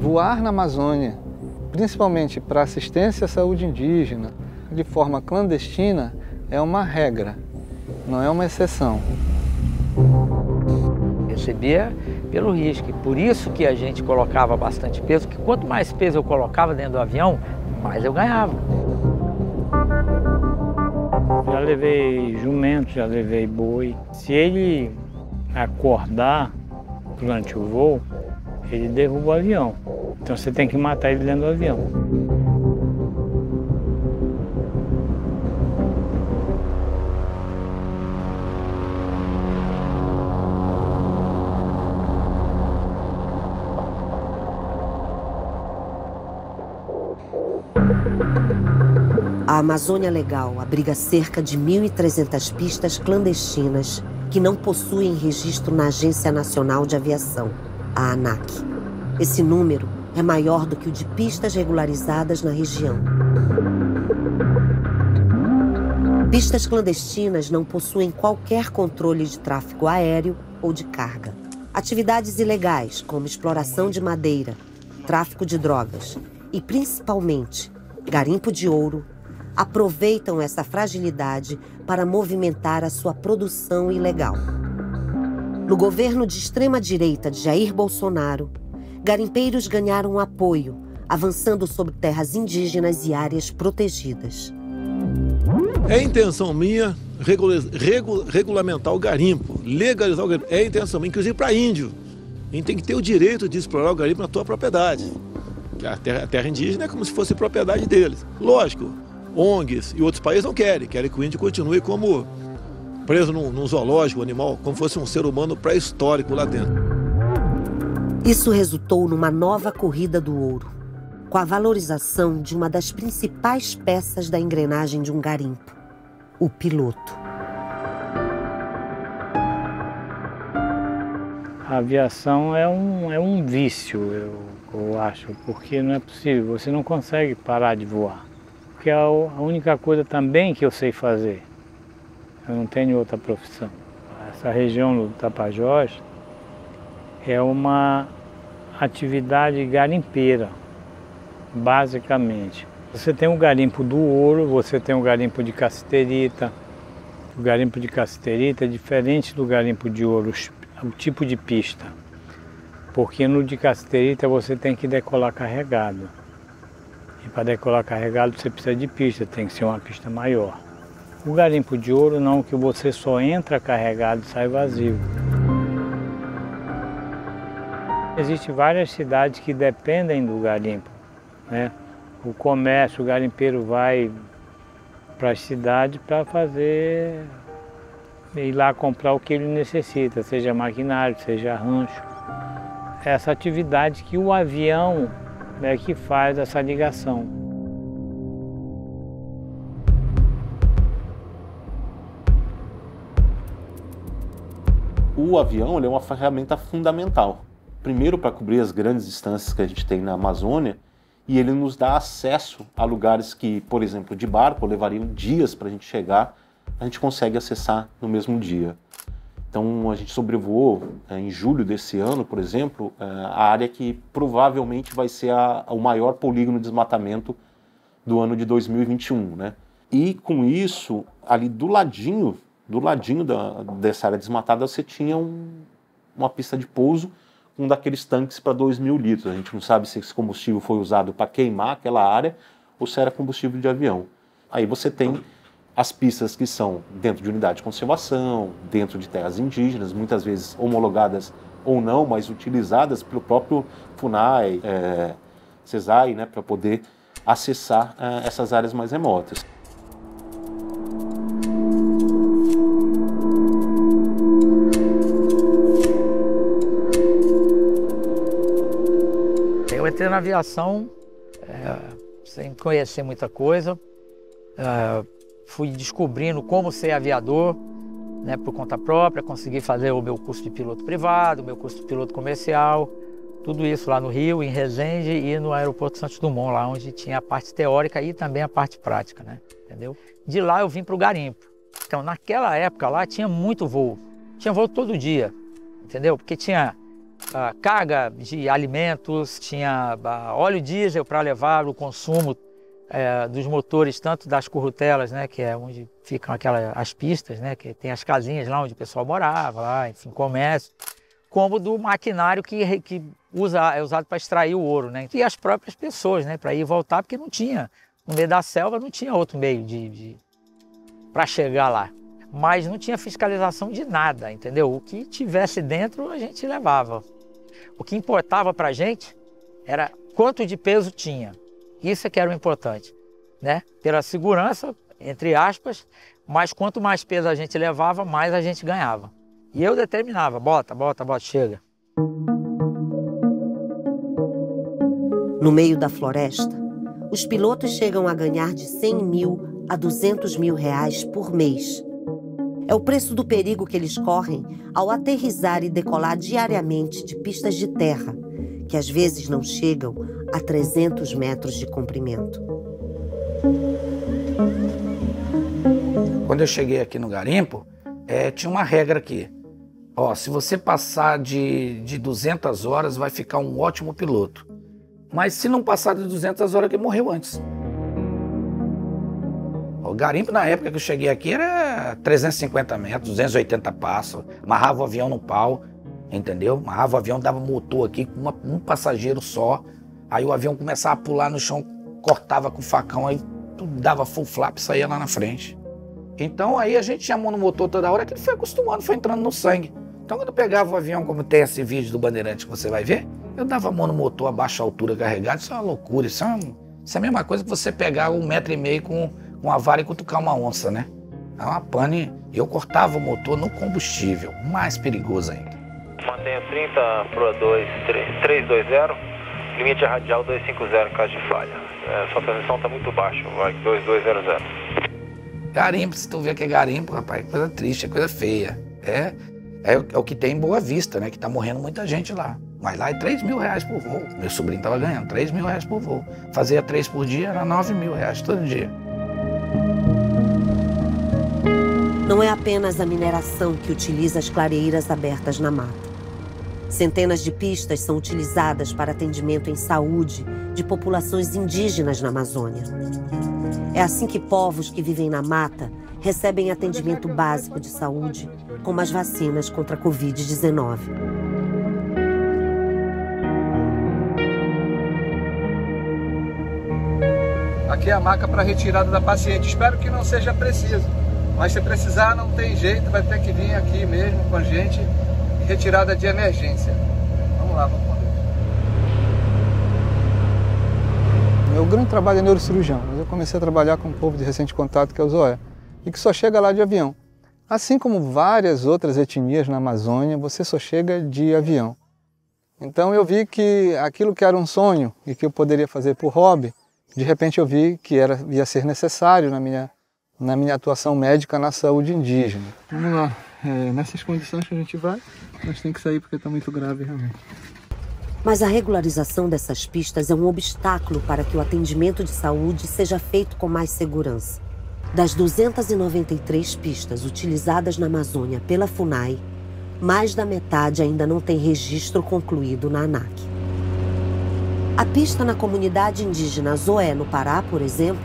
Voar na Amazônia, principalmente para assistência à saúde indígena, de forma clandestina, é uma regra, não é uma exceção. Recebia pelo risco, por isso que a gente colocava bastante peso, que quanto mais peso eu colocava dentro do avião, mais eu ganhava. Já levei jumento, já levei boi. Se ele acordar durante o voo, ele derruba o avião. Então você tem que matar ele dentro do avião. A Amazônia Legal abriga cerca de 1.300 pistas clandestinas que não possuem registro na Agência Nacional de Aviação, a ANAC. Esse número é maior do que o de pistas regularizadas na região. Pistas clandestinas não possuem qualquer controle de tráfego aéreo ou de carga. Atividades ilegais, como exploração de madeira, tráfico de drogas e, principalmente, garimpo de ouro, aproveitam essa fragilidade para movimentar a sua produção ilegal. No governo de extrema-direita de Jair Bolsonaro, garimpeiros ganharam apoio, avançando sobre terras indígenas e áreas protegidas. É intenção minha regulamentar o garimpo, legalizar o garimpo. É intenção minha, inclusive para índio. A gente tem que ter o direito de explorar o garimpo na tua propriedade. A terra indígena é como se fosse propriedade deles. Lógico, ONGs e outros países não querem que o índio continue como preso num zoológico, animal, como fosse um ser humano pré-histórico lá dentro. Isso resultou numa nova corrida do ouro, com a valorização de uma das principais peças da engrenagem de um garimpo, o piloto. A aviação é um vício, eu acho, porque não é possível, você não consegue parar de voar. Porque é a única coisa também que eu sei fazer. Eu não tenho outra profissão. Essa região do Tapajós é uma atividade garimpeira, basicamente. Você tem o garimpo do ouro, você tem o garimpo de cassiterita. O garimpo de cassiterita é diferente do garimpo de ouro, o tipo de pista. Porque no de cassiterita você tem que decolar carregado. E para decolar carregado você precisa de pista, tem que ser uma pista maior. O garimpo de ouro não, que você só entra carregado e sai vazio. Existem várias cidades que dependem do garimpo, né? O comércio, o garimpeiro vai para as cidades para ir lá comprar o que ele necessita, seja maquinário, seja rancho. Essa atividade que o avião é que faz essa ligação. O avião ele é uma ferramenta fundamental. Primeiro, para cobrir as grandes distâncias que a gente tem na Amazônia, e ele nos dá acesso a lugares que, por exemplo, de barco levariam dias para a gente chegar, a gente consegue acessar no mesmo dia. Então, a gente sobrevoou em julho desse ano, por exemplo, a área que provavelmente vai ser o maior polígono de desmatamento do ano de 2021, né? E com isso, ali do ladinho dessa área desmatada, você tinha uma pista de pouso com um daqueles tanques para 2.000 litros. A gente não sabe se esse combustível foi usado para queimar aquela área ou se era combustível de avião. Aí você tem as pistas que são dentro de unidade de conservação, dentro de terras indígenas, muitas vezes homologadas ou não, mas utilizadas pelo próprio FUNAI, CESAI, né, para poder acessar essas áreas mais remotas. Eu entrei na aviação sem conhecer muita coisa. Fui descobrindo como ser aviador, né, por conta própria, consegui fazer o meu curso de piloto privado, o meu curso de piloto comercial, tudo isso lá no Rio, em Resende e no aeroporto Santos Dumont, lá onde tinha a parte teórica e também a parte prática, né, entendeu? De lá eu vim para o garimpo. Então, naquela época lá tinha muito voo, tinha voo todo dia, entendeu? Porque tinha carga de alimentos, tinha óleo diesel para levar o consumo dos motores, tanto das currutelas, né, que é onde ficam as pistas, né, que tem as casinhas lá onde o pessoal morava, lá, enfim, comércio, como do maquinário que é usado para extrair o ouro, né, e as próprias pessoas, né, para ir e voltar, porque não tinha, no meio da selva não tinha outro meio para chegar lá. Mas não tinha fiscalização de nada, entendeu? O que tivesse dentro a gente levava. O que importava para a gente era quanto de peso tinha. Isso é que era o importante, né? Pela segurança, entre aspas, mas quanto mais peso a gente levava, mais a gente ganhava. E eu determinava, bota, chega. No meio da floresta, os pilotos chegam a ganhar de 100 mil a 200 mil reais por mês. É o preço do perigo que eles correm ao aterrissar e decolar diariamente de pistas de terra, que às vezes não chegam a 300 metros de comprimento. Quando eu cheguei aqui no garimpo, tinha uma regra aqui. Se você passar de 200 horas, vai ficar um ótimo piloto. Mas se não passar de 200 horas, ele morreu antes. O garimpo, na época que eu cheguei aqui, era 350 metros, 280 passos. Amarrava o avião no pau, entendeu? Amarrava o avião, dava motor aqui com um passageiro só. Aí o avião começava a pular no chão, cortava com o facão, aí tudo dava full flap e saía lá na frente. Então aí a gente tinha a mão no motor toda hora, que ele foi acostumando, foi entrando no sangue. Então quando eu pegava o avião, como tem esse vídeo do Bandeirante que você vai ver, eu dava a mão no motor a baixa altura carregado. Isso é uma loucura, isso é a mesma coisa que você pegar 1,5 metro com uma vara e cutucar uma onça, né? É uma pane. Eu cortava o motor no combustível, mais perigoso ainda. Mantenha 30 pro 320, limite radial 250 em caso de falha. Sua transmissão está muito baixa, vai 2200. Garimpo, se tu vê que é garimpo, rapaz, coisa triste, é coisa feia. É o que tem em Boa Vista, né? Que tá morrendo muita gente lá. Mas lá é 3 mil reais por voo. Meu sobrinho tava ganhando 3 mil reais por voo. Fazia 3 por dia, era 9 mil reais todo dia. Não é apenas a mineração que utiliza as clareiras abertas na mata. Centenas de pistas são utilizadas para atendimento em saúde de populações indígenas na Amazônia. É assim que povos que vivem na mata recebem atendimento básico de saúde, como as vacinas contra a Covid-19. Aqui é a maca para retirada da paciente. Espero que não seja preciso, mas se precisar não tem jeito, vai ter que vir aqui mesmo com a gente, retirada de emergência. Vamos lá, vamos com Deus. Meu grande trabalho é neurocirurgião, mas eu comecei a trabalhar com um povo de recente contato, que é o Zoé, e que só chega lá de avião. Assim como várias outras etnias na Amazônia, você só chega de avião. Então eu vi que aquilo que era um sonho e que eu poderia fazer por hobby, de repente eu vi que ia ser necessário na minha atuação médica na saúde indígena. Vamos lá, nessas condições que a gente vai, nós temos que sair porque está muito grave realmente. Mas a regularização dessas pistas é um obstáculo para que o atendimento de saúde seja feito com mais segurança. Das 293 pistas utilizadas na Amazônia pela FUNAI, mais da metade ainda não tem registro concluído na ANAC. A pista na comunidade indígena Zoé, no Pará, por exemplo,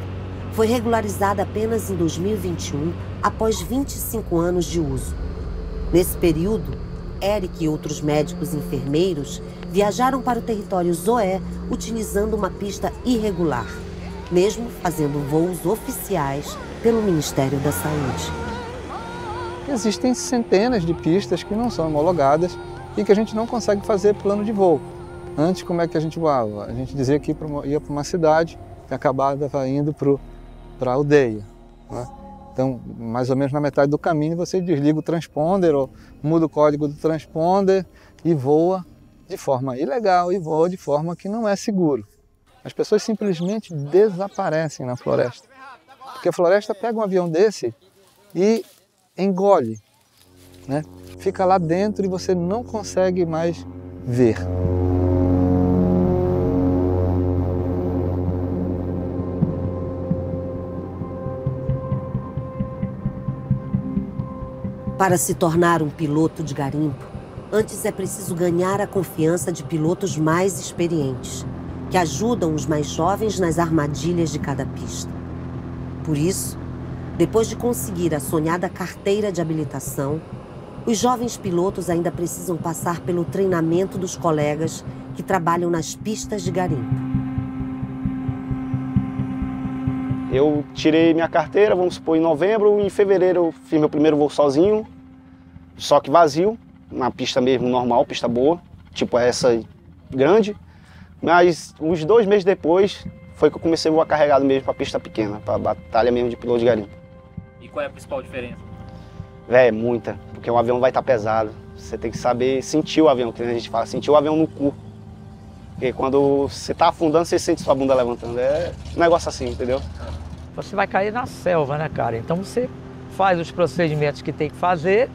foi regularizada apenas em 2021, após 25 anos de uso. Nesse período, Eric e outros médicos e enfermeiros viajaram para o território Zoé utilizando uma pista irregular, mesmo fazendo voos oficiais pelo Ministério da Saúde. Existem centenas de pistas que não são homologadas e que a gente não consegue fazer plano de voo. Antes, como é que a gente voava? A gente dizia que ia para uma cidade e acabava indo para a aldeia, né? Então, mais ou menos na metade do caminho, você desliga o transponder ou muda o código do transponder e voa de forma ilegal e voa de forma que não é seguro. As pessoas simplesmente desaparecem na floresta. Porque a floresta pega um avião desse e engole, né? Fica lá dentro e você não consegue mais ver. Para se tornar um piloto de garimpo, Antes é preciso ganhar a confiança de pilotos mais experientes, que ajudam os mais jovens nas armadilhas de cada pista. Por isso, depois de conseguir a sonhada carteira de habilitação, os jovens pilotos ainda precisam passar pelo treinamento dos colegas que trabalham nas pistas de garimpo. Eu tirei minha carteira, vamos supor, em novembro, e em fevereiro eu fiz meu primeiro voo sozinho, só que vazio, uma pista mesmo normal, pista boa, tipo essa grande. Mas uns 2 meses depois foi que eu comecei a voar carregado mesmo para pista pequena, para batalha mesmo de piloto de garimpo. E qual é a principal diferença? Véi, muita, porque o avião vai estar pesado. Você tem que saber sentir o avião, que a gente fala, sentir o avião no cu. Porque quando você está afundando, você sente sua bunda levantando. É um negócio assim, entendeu? Você vai cair na selva, né, cara? Então você faz os procedimentos que tem que fazer,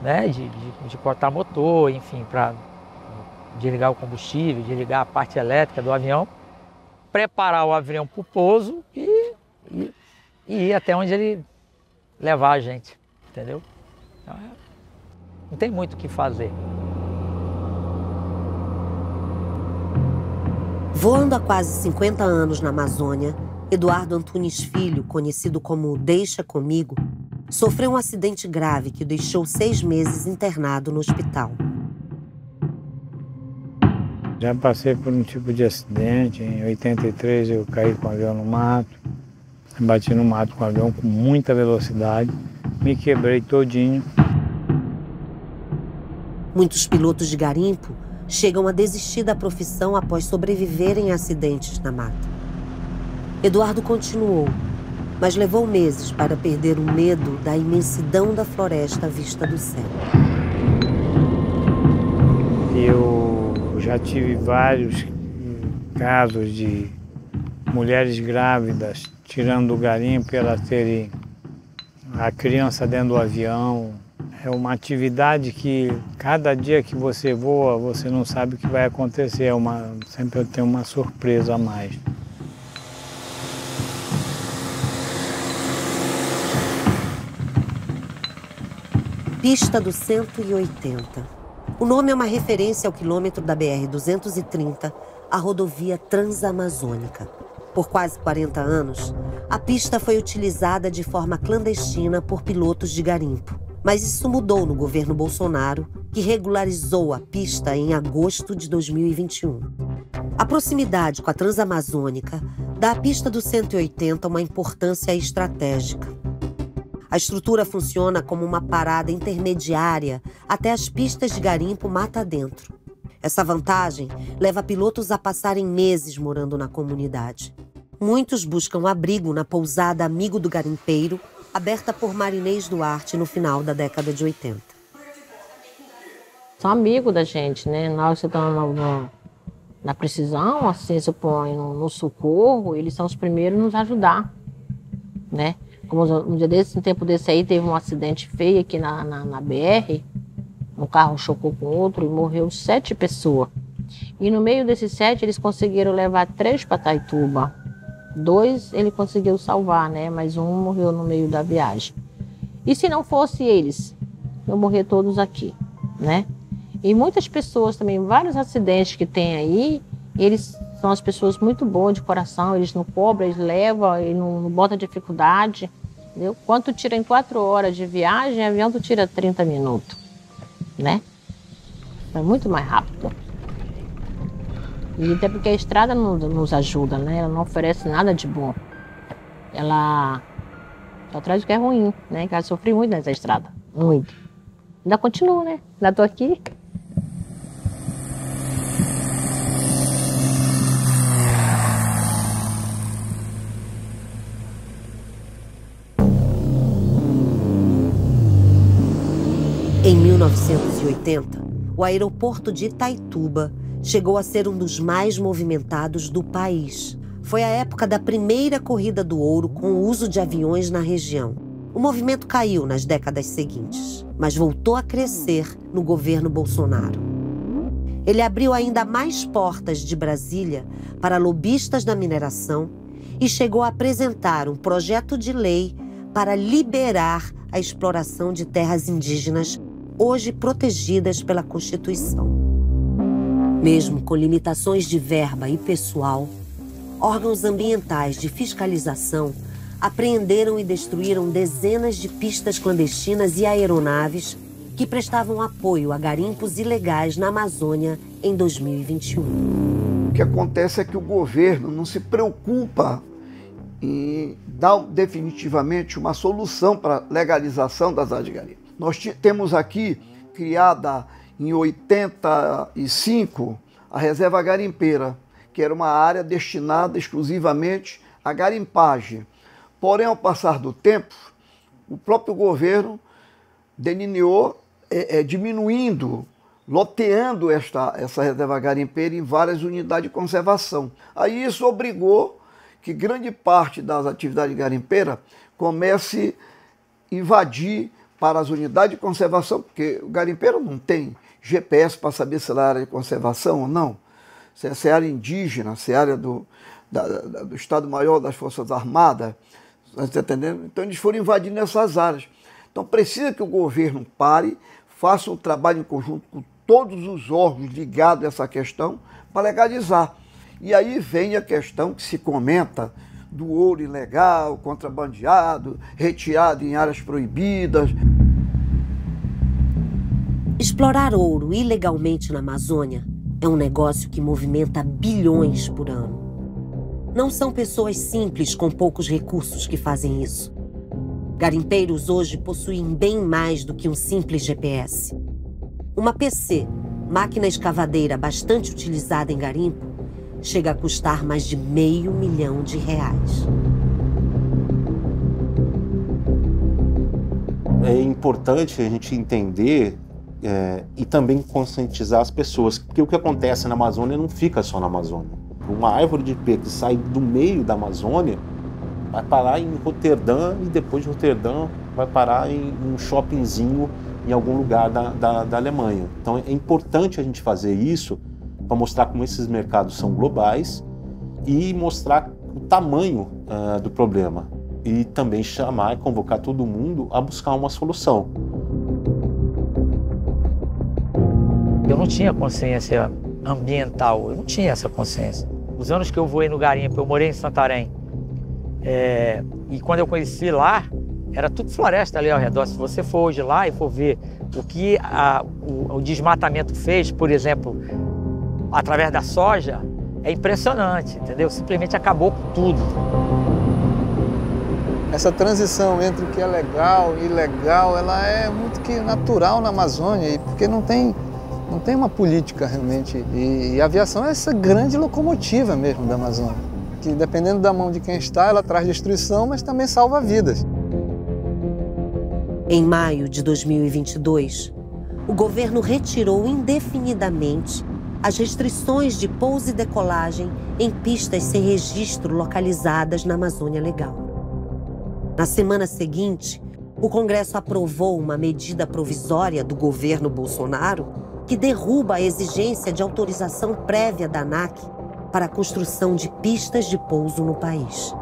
né? De cortar motor, enfim, para desligar o combustível, desligar a parte elétrica do avião, preparar o avião para o pouso e ir até onde ele levar a gente, entendeu? Então, não tem muito o que fazer. Voando há quase 50 anos na Amazônia, Eduardo Antunes Filho, conhecido como Deixa Comigo, sofreu um acidente grave que o deixou 6 meses internado no hospital. Já passei por um tipo de acidente. Em 83 eu caí com o avião no mato. Bati no mato com o avião com muita velocidade. Me quebrei todinho. Muitos pilotos de garimpo chegam a desistir da profissão após sobreviverem a acidentes na mata. Eduardo continuou, mas levou meses para perder o medo da imensidão da floresta à vista do céu. Eu já tive vários casos de mulheres grávidas tirando do garimpo e elas terem a criança dentro do avião. É uma atividade que cada dia que você voa, você não sabe o que vai acontecer. Sempre tem uma surpresa a mais. Pista do 180. O nome é uma referência ao quilômetro da BR-230, a rodovia transamazônica. Por quase 40 anos, a pista foi utilizada de forma clandestina por pilotos de garimpo. Mas isso mudou no governo Bolsonaro, que regularizou a pista em agosto de 2021. A proximidade com a Transamazônica dá à pista do 180 uma importância estratégica. A estrutura funciona como uma parada intermediária até as pistas de garimpo mata adentro. Essa vantagem leva pilotos a passarem meses morando na comunidade. Muitos buscam abrigo na pousada Amigo do Garimpeiro, aberta por Marinês Duarte no final da década de 80. São amigos da gente, né? Na hora que você está na precisão, assim, se põe no socorro, eles são os primeiros a nos ajudar, né? Como um dia desse, um tempo desse aí, teve um acidente feio aqui na BR, um carro chocou com outro e morreu 7 pessoas. E no meio desses 7, eles conseguiram levar 3 para Taituba. 2 ele conseguiu salvar, né? Mas um morreu no meio da viagem. E se não fosse eles, iam morrer todos aqui, né? E muitas pessoas também, vários acidentes que tem aí, eles são as pessoas muito boas de coração, eles não cobram, eles levam, eles não botam dificuldade, entendeu? Quando tu tira em 4 horas de viagem, avião tu tira 30 minutos, né? É muito mais rápido. E até porque a estrada não nos ajuda, né? Ela não oferece nada de bom. Ela só traz o que é ruim, né? Que ela sofri muito nessa estrada, muito. Ainda continuo, né? Ainda tô aqui. Em 1980, o aeroporto de Itaituba chegou a ser um dos mais movimentados do país. Foi a época da primeira corrida do ouro com o uso de aviões na região. O movimento caiu nas décadas seguintes, mas voltou a crescer no governo Bolsonaro. Ele abriu ainda mais portas de Brasília para lobistas da mineração e chegou a apresentar um projeto de lei para liberar a exploração de terras indígenas hoje protegidas pela Constituição. Mesmo com limitações de verba e pessoal, órgãos ambientais de fiscalização apreenderam e destruíram dezenas de pistas clandestinas e aeronaves que prestavam apoio a garimpos ilegais na Amazônia em 2021. O que acontece é que o governo não se preocupa em dar definitivamente uma solução para a legalização das áreas de garimpo. Nós temos aqui, criada em 85, a Reserva Garimpeira, que era uma área destinada exclusivamente à garimpagem. Porém, ao passar do tempo, o próprio governo delineou diminuindo, loteando essa reserva garimpeira em várias unidades de conservação. Aí isso obrigou que grande parte das atividades garimpeiras comece a invadir para as unidades de conservação, porque o garimpeiro não tem GPS para saber se é área de conservação ou não, se é área indígena, se é área do Estado-Maior das Forças Armadas, está entendendo? Então eles foram invadindo essas áreas. Então precisa que o governo pare, faça um trabalho em conjunto com todos os órgãos ligados a essa questão para legalizar. E aí vem a questão que se comenta do ouro ilegal, contrabandeado, retirado em áreas proibidas. Explorar ouro ilegalmente na Amazônia é um negócio que movimenta bilhões por ano. Não são pessoas simples com poucos recursos que fazem isso. Garimpeiros hoje possuem bem mais do que um simples GPS. Uma PC, máquina escavadeira bastante utilizada em garimpo, chega a custar mais de R$500 milhão. É importante a gente entender e também conscientizar as pessoas, porque o que acontece na Amazônia não fica só na Amazônia. Uma árvore de ipê que sai do meio da Amazônia vai parar em Roterdã e depois de Roterdã vai parar em um shoppingzinho em algum lugar da Alemanha. Então é importante a gente fazer isso para mostrar como esses mercados são globais e mostrar o tamanho do problema e também chamar e convocar todo mundo a buscar uma solução. Eu não tinha consciência ambiental, eu não tinha essa consciência. Os anos que eu voei no garimpo, eu morei em Santarém, e quando eu conheci lá, era tudo floresta ali ao redor. Se você for hoje lá e for ver o que o desmatamento fez, por exemplo, através da soja, é impressionante, entendeu? Simplesmente acabou com tudo. Essa transição entre o que é legal e ilegal, ela é muito que natural na Amazônia, porque não tem uma política realmente. E a aviação é essa grande locomotiva mesmo da Amazônia, que dependendo da mão de quem está, ela traz destruição, mas também salva vidas. Em maio de 2022, o governo retirou indefinidamente as restrições de pouso e decolagem em pistas sem registro localizadas na Amazônia Legal. Na semana seguinte, o Congresso aprovou uma medida provisória do governo Bolsonaro que derruba a exigência de autorização prévia da ANAC para a construção de pistas de pouso no país.